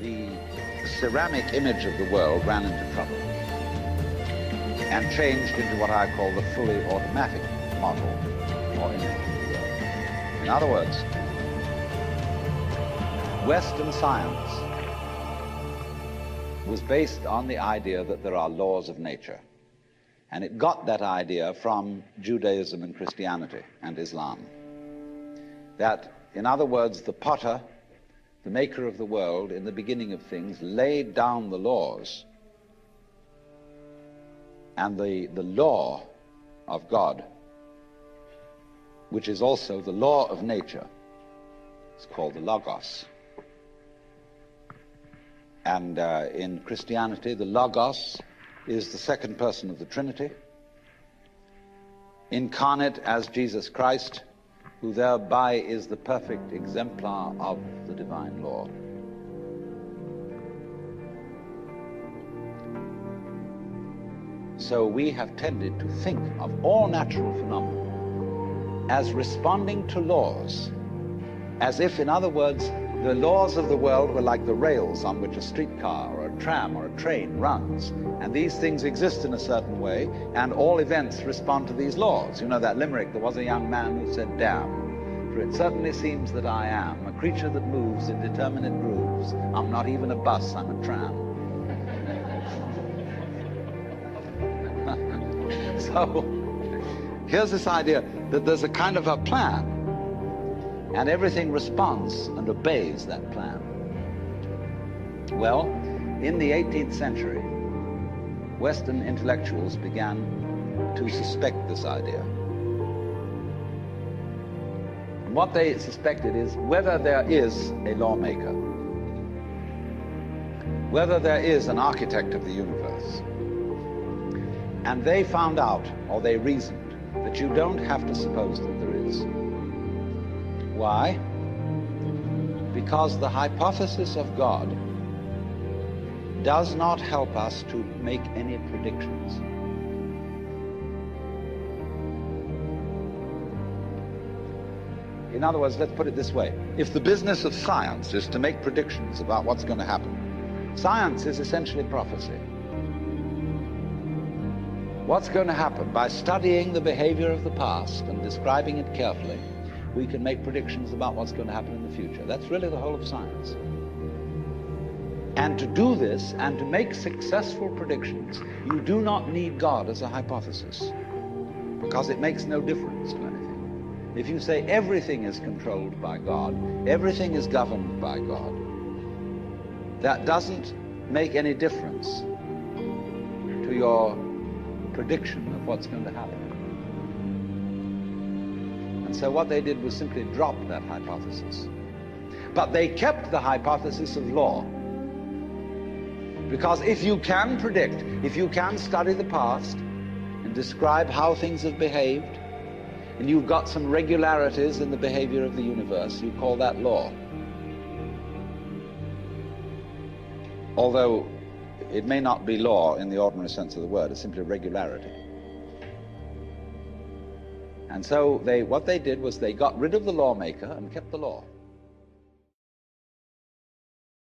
the ceramic image of the world ran into trouble and changed into what I call the fully automatic model or image of the world. In other words, Western science was based on the idea that there are laws of nature. And it got that idea from Judaism and Christianity and Islam. That, in other words, the potter, the maker of the world, in the beginning of things, laid down the laws, and the law of God, which is also the law of nature, is called the Logos. And in Christianity, the Logos is the second person of the Trinity, incarnate as Jesus Christ, who thereby is the perfect exemplar of the divine law. So we have tended to think of all natural phenomena as responding to laws, as if, in other words, the laws of the world were like the rails on which a streetcar or a tram or a train runs, and these things exist in a certain way, and all events respond to these laws. You know that limerick, there was a young man who said, "Damn, for it certainly seems that I am a creature that moves in determinate grooves. I'm not even a bus, I'm a tram." So here's this idea that there's a kind of a plan, and everything responds and obeys that plan. Well, in the 18th century, Western intellectuals began to suspect this idea. And what they suspected is whether there is a lawmaker, whether there is an architect of the universe. And they found out, or they reasoned, that you don't have to suppose that there is. Why? Because the hypothesis of God does not help us to make any predictions. In other words, let's put it this way. If the business of science is to make predictions about what's going to happen, science is essentially prophecy. What's going to happen? By studying the behavior of the past and describing it carefully, we can make predictions about what's going to happen in the future. That's really the whole of science. And to do this, and to make successful predictions, you do not need God as a hypothesis, because it makes no difference to anything. If you say everything is controlled by God, everything is governed by God, that doesn't make any difference to your prediction of what's going to happen. And so what they did was simply drop that hypothesis. But they kept the hypothesis of law. Because if you can predict, if you can study the past and describe how things have behaved, and you've got some regularities in the behavior of the universe, you call that law. Although it may not be law in the ordinary sense of the word, it's simply regularity. And so what they did was they got rid of the lawmaker and kept the law.